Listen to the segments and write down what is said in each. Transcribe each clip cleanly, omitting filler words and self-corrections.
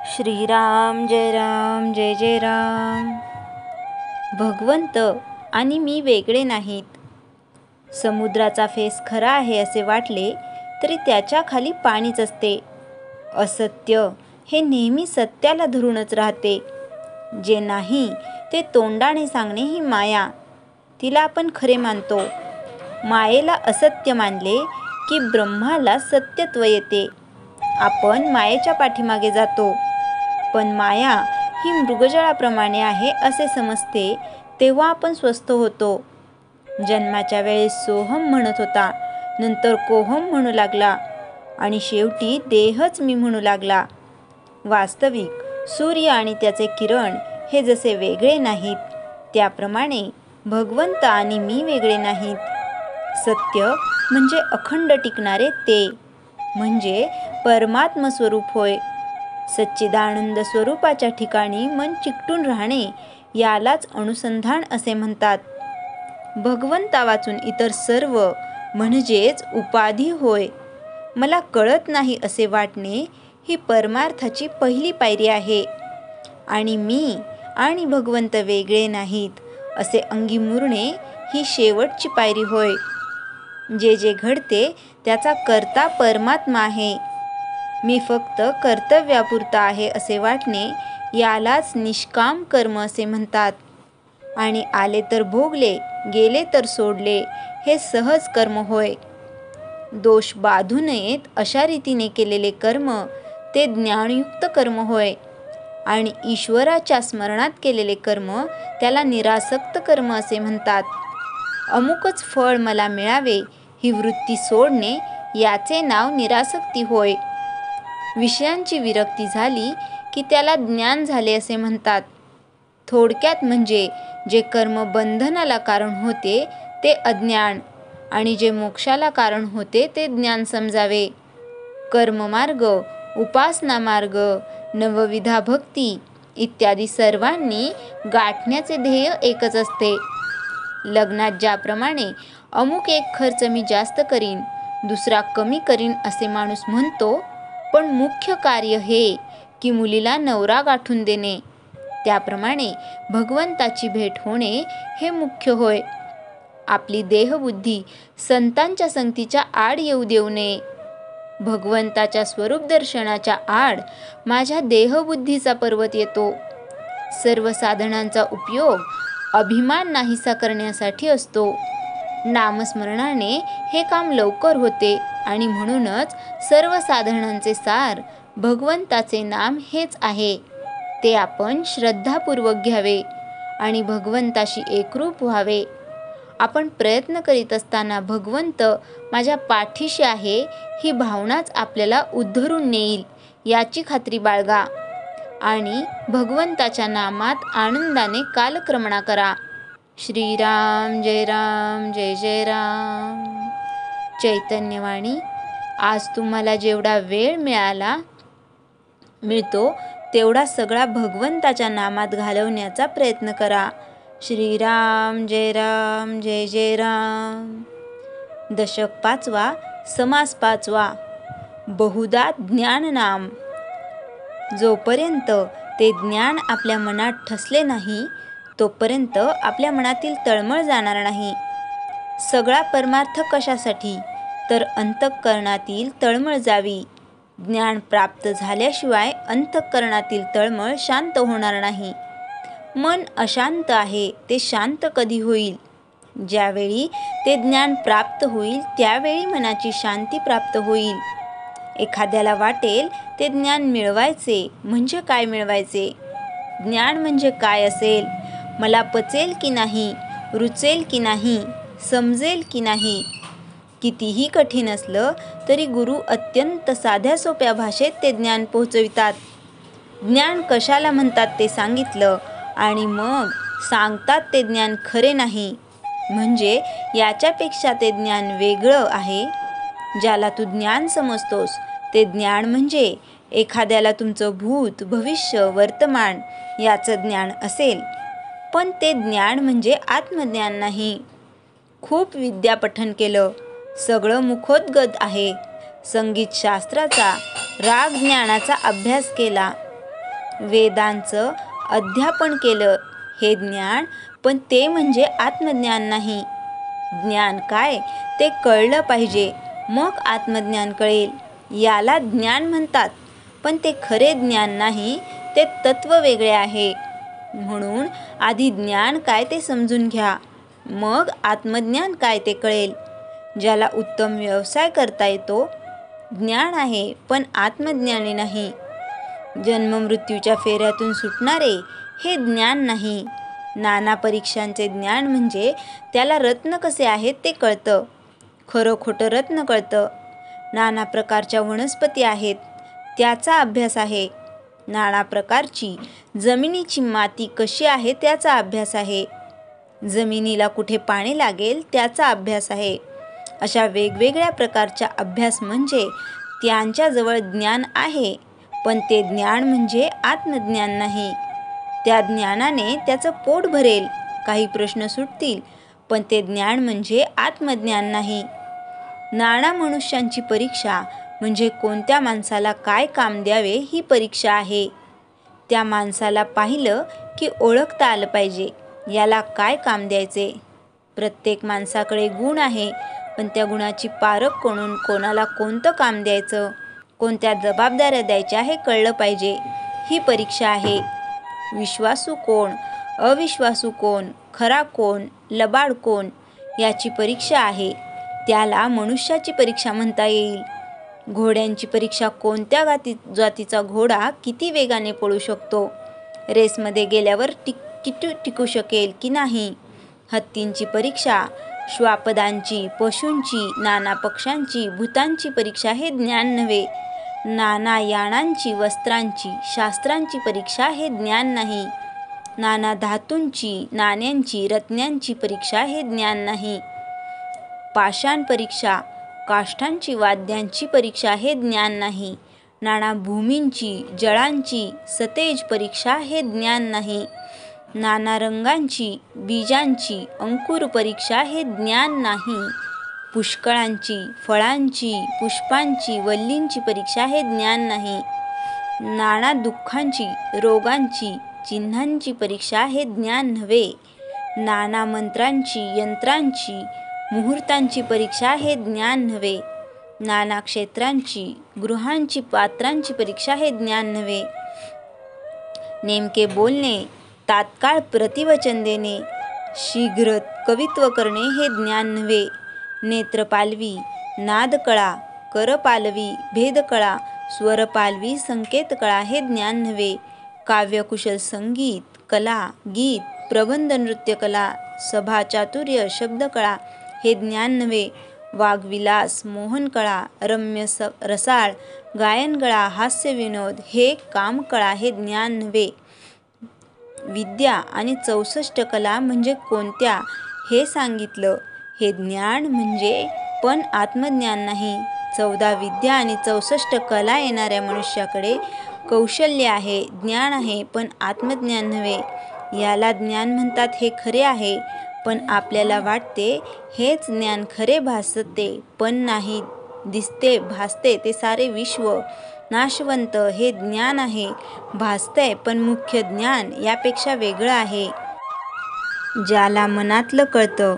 श्रीराम जय जय राम. भगवंत आणि मी वेगळे नाहीत. समुद्राचा फेस खरा आहे असे वाटले तरी त्याच्या खाली पाणीच असते. असत्य हे नेहमी सत्याला धरूनच राहते. जे नाही ते तोंडाने सांगणे ही माया, तिला आपण खरे मानतो. मायेला असत्य मानले की ब्रह्माला सत्यत्व येते. आपण मायेच्या पाठीमागे जातो. पण माया ही मृगजळाप्रमाणे आहे असे समजते तेव्हा आपण स्वस्थ होतो. जन्माच्या वेळेस सोहम म्हणत होता, नंतर कोहम म्हणू लागला आणि शेवटी देहच मी म्हणू लागला. वास्तविक सूर्य आणि त्याचे किरण हे जसे वेगळे नाहीत, त्याप्रमाणे भगवंत आणि मी वेगळे नाहीत. सत्य म्हणजे अखंड टिकणारे ते, म्हणजे परमात्म स्वरूप होय. सच्चिदानंद स्वरूपाच्या ठिकाणी मन चिकटून राहणे यालाच अनुसंधान असे म्हणतात. भगवंता वाचून इतर सर्व म्हणजेच उपाधी होय. मला कळत नाही असे वाटणे ही परमार्थाची पहिली पायरी आहे. आणि मी आणि भगवंत वेगळे नाहीत असे अंगी मुरणे ही शेवटची पायरी होय. जे जे घडते त्याचा कर्ता परमात्मा आहे. मी फक्त कर्तव्यापुरता आहे असे वाटणे यालाच निष्काम कर्म असे म्हणतात. आणि आले तर भोगले, गेले तर सोडले हे सहज कर्म होय. दोष बाधू नयेत अशा रीतीने केलेले कर्म ते ज्ञानयुक्त कर्म होय. आणि ईश्वराच्या स्मरणात केलेले कर्म त्याला निरासक्त कर्म असे म्हणतात. अमुकच फळ मला मिळावे ही वृत्ती सोडणे याचे नाव निरासक्ती होय. विषयांची विरक्ती झाली की त्याला ज्ञान झाले असे म्हणतात. थोडक्यात म्हणजे जे कर्म बंधनाला कारण होते ते अज्ञान आणि जे मोक्षाला कारण होते ते ज्ञान समजावे. कर्ममार्ग, उपासना मार्ग, नवविधा भक्ती इत्यादी सर्वांनी गाठण्याचे ध्येय एकच असते. लग्नात ज्याप्रमाणे अमुक एक खर्च मी जास्त करीन, दुसरा कमी करीन असे माणूस म्हणतो, पण मुख्य कार्य हे की मुलीला नवरा गाठून देणे, त्याप्रमाणे भगवंताची भेट होणे हे मुख्य होय. आपली देहबुद्धी संतांच्या संगतीच्या आड येऊ देऊ नये. भगवंताच्या स्वरूप दर्शनाच्या आड माझ्या देहबुद्धीचा पर्वत येतो. सर्व साधनांचा उपयोग अभिमान नाहीसा करण्यासाठी असतो. नामस्मरणाने हे काम लवकर होते आणि म्हणूनच सर्व साधनांचे सार भगवंताचे नाम हेच आहे. ते आपण श्रद्धापूर्वक घ्यावे आणि भगवंताशी एकरूप व्हावे. आपण प्रयत्न करीत असताना भगवंत माझ्या पाठीशी आहे ही भावनाच आपल्याला उद्धरून नेईल याची खात्री बाळगा. आणि भगवंताच्या नामात आनंदाने कालक्रमणा करा. श्रीराम जय जय राम. चैतन्यवाणी. आज तुम्हाला जेवढा वेळ मिळतो तेवढा सगळा भगवंताच्या नामात घालवण्याचा प्रयत्न करा. श्रीराम जय जय राम. दशक 5वा. समास 5वा. बहुधा ज्ञान नाम. जोपर्यंत ते ज्ञान आपल्या मनात ठसले नाही तोपर्यंत आपल्या मनातील तळमळ जाणार नाही. सगळा परमार्थ कशासाठी, तर अंतःकरणातील तळमळ जावी. ज्ञान प्राप्त झाल्याशिवाय अंतःकरणातील तळमळ शांत होणार नाही. मन अशांत आहे ते शांत कधी होईल? ज्यावेळी ते ज्ञान प्राप्त होईल त्यावेळी मनाची शांती प्राप्त होईल. एखाद्याला वाटेल ते ज्ञान मिळवायचे म्हणजे काय मिळवायचे? ज्ञान म्हणजे काय असेल? मला पचेल की नाही, रुचेल की नाही, समजेल की नाही? कितीही कठीण असलं तरी गुरु अत्यंत साध्या सोप्या भाषेत ते ज्ञान पोहोचवितात. ज्ञान कशाला म्हणतात ते सांगितलं आणि मग सांगतात ते ज्ञान खरे नाही, म्हणजे याच्यापेक्षा ते ज्ञान वेगळं आहे. ज्याला तू ज्ञान समजतोस ते ज्ञान म्हणजे एखाद्याला तुमचं भूत, भविष्य, वर्तमान याचं ज्ञान असेल, पण ते ज्ञान म्हणजे आत्मज्ञान नाही. खूप विद्यापठन केलं, सगळं मुखोद्गत आहे. संगीतशास्त्राचा, राग ज्ञानाचा अभ्यास केला, वेदांचं अध्यापन केलं हे ज्ञान, पण ते म्हणजे आत्मज्ञान नाही. ज्ञान काय ते कळलं पाहिजे, मग आत्मज्ञान कळेल. याला ज्ञान म्हणतात, पण ते खरे ज्ञान नाही, ते तत्त्व वेगळे आहे. म्हणून आधी ज्ञान काय ते समजून घ्या, मग आत्मज्ञान काय ते कळेल. ज्याला उत्तम व्यवसाय करता येतो, ज्ञान आहे पण आत्मज्ञानी नाही. जन्ममृत्यूच्या फेऱ्यातून सुटणारे हे ज्ञान नाही. नाना परीक्षांचे ज्ञान म्हणजे त्याला रत्न कसे आहेत ते कळतं, खरं खोटं रत्न कळतं. नाना प्रकारच्या वनस्पती आहेत, त्याचा अभ्यास आहे. नाना प्रकारची जमिनीची माती कशी आहे त्याचा अभ्यास आहे. जमिनीला कुठे पाणी लागेल त्याचा अभ्यास आहे. अशा वेगवेगळ्या प्रकारचा अभ्यास म्हणजे त्यांच्याजवळ ज्ञान आहे, पण ते ज्ञान म्हणजे आत्मज्ञान नाही. त्या ज्ञानाने त्याचं पोट भरेल, काही प्रश्न सुटतील, पण ते ज्ञान म्हणजे आत्मज्ञान नाही. नाना मनुष्यांची परीक्षा म्हणजे कोणत्या माणसाला काय काम द्यावे ही परीक्षा आहे. त्या माणसाला पाहिलं की ओळखता आलं पाहिजे, याला काय काम द्यायचे. प्रत्येक माणसाकडे गुण आहे, पण त्या गुणाची पारख करून कोणाला कोणतं काम द्यायचं, कोणत्या जबाबदाऱ्या द्यायच्या हे कळलं पाहिजे. ही परीक्षा आहे. विश्वासू कोण, अविश्वासू कोण, खरा कोण, लबाड कोण याची परीक्षा आहे. त्याला मनुष्याची परीक्षा म्हणता येईल. घोड्यांची परीक्षा कोणत्या जातीचा घोडा किती वेगाने पळू शकतो, रेसमध्ये गेल्यावर टिकू शकेल की नाही. हत्तींची परीक्षा, श्वापदांची, पशूंची, नाना पक्ष्यांची, भूतांची परीक्षा हे ज्ञान नव्हे. नाना यानांची, वस्त्रांची, शास्त्रांची परीक्षा हे ज्ञान नाही. नाना धातूंची, नाण्यांची, रत्नांची परीक्षा हे ज्ञान नाही. पाषाण परीक्षा, काष्ठांची, वाद्यांची परीक्षा हे ज्ञान नाही. नाना भूमींची, जळांची, सतेज परीक्षा हे ज्ञान नाही. नाना रंगांची, बीजांची, अंकुर परीक्षा हे ज्ञान नाही. पुष्कळांची, फळांची, पुष्पांची, वल्लींची परीक्षा हे ज्ञान नाही. नाना दुःखांची, रोगांची, चिन्हांची परीक्षा हे ज्ञान नव्हे. नाना मंत्रांची, यंत्रांची, मुहूर्तांची परीक्षा हे ज्ञान नव्हे. नाना क्षेत्रांची, गृहांची, पात्रांची परीक्षा हे ज्ञान नव्हे. नेमके बोलणे, तात्काळ प्रतिवचन देणे, शीघ्र कवित्व करणे हे ज्ञान नव्हे. नेत्रपालवी, नादकळा, करपालवी, भेदकळा, स्वरपालवी, संकेतकळा हे ज्ञान नव्हे. काव्यकुशल संगीत कला, गीत, प्रबंध, नृत्यकला, सभाचातुर्य, शब्दकळा हे ज्ञान नव्हे. वाग्विलास, मोहनकळा, रम्य रसाळ, गायनकळा, हास्यविनोद हे कामकळा हे ज्ञान नव्हे. विद्या आणि 64 कला म्हणजे कोणत्या हे सांगितलं, हे ज्ञान म्हणजे, पण आत्मज्ञान नाही. 14 विद्या आणि 64 कला येणाऱ्या मनुष्याकडे कौशल्य आहे, ज्ञान आहे, पण आत्मज्ञान नव्हे. याला ज्ञान म्हणतात हे खरे आहे, पण आपल्याला वाटते हेच ज्ञान खरे भासते, पण नाही. दिसते, भासते ते सारे विश्व नाशवंत हे ज्ञान आहे. भासतंय, पण मुख्य ज्ञान यापेक्षा वेगळं आहे. ज्याला मनातलं कळतं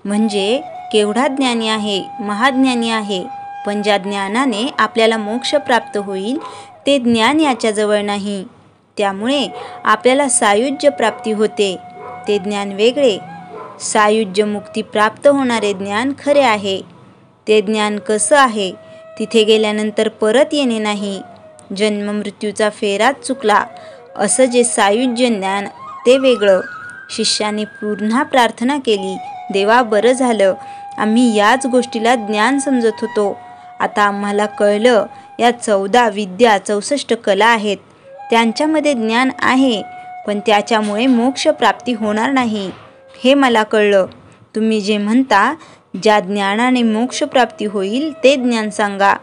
म्हणजे केवढा ज्ञानी आहे, महाज्ञानी आहे. पण ज्या ज्ञानाने आपल्याला मोक्ष प्राप्त होईल ते ज्ञान याच्याजवळ नाही. त्यामुळे आपल्याला सायुज्य प्राप्ती होते, ते ज्ञान वेगळे. सायुज्य मुक्ती प्राप्त होणारे ज्ञान खरे आहे. ते ज्ञान कसं आहे, तिथे गेल्यानंतर परत येणे नाही. जन्ममृत्यूचा फेराच चुकला असं जे सायुज्य ज्ञान ते वेगळं. शिष्याने पुन्हा प्रार्थना केली, देवा बरं झालं, आम्ही याच गोष्टीला ज्ञान समजत होतो. आता आम्हाला कळलं, या 14 विद्या 64 कला आहेत, त्यांच्यामध्ये ज्ञान आहे, पण त्याच्यामुळे मोक्ष प्राप्ती होणार नाही हे मला कळलं. तुम्ही जे म्हणता ज्या ज्ञानाने मोक्षप्राप्ती होईल ते ज्ञान सांगा.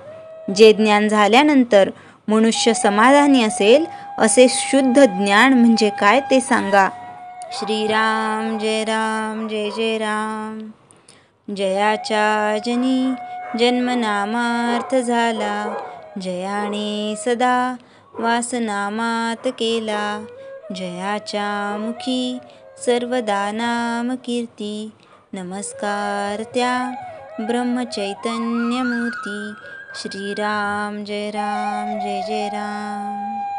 जे ज्ञान झाल्यानंतर मनुष्य समाधानी असेल असे शुद्ध ज्ञान म्हणजे काय ते सांगा. श्रीराम जय राम जय जय राम. जयाच्या जनी जन्मनामार्थ झाला, जयाने सदा वासनामात केला. जयाच्या मुखी सर्वदा नाम कीर्ती. नमस्कार त्या ब्रह्मचैतन्यमूर्ती. श्रीराम जय राम जय जय राम.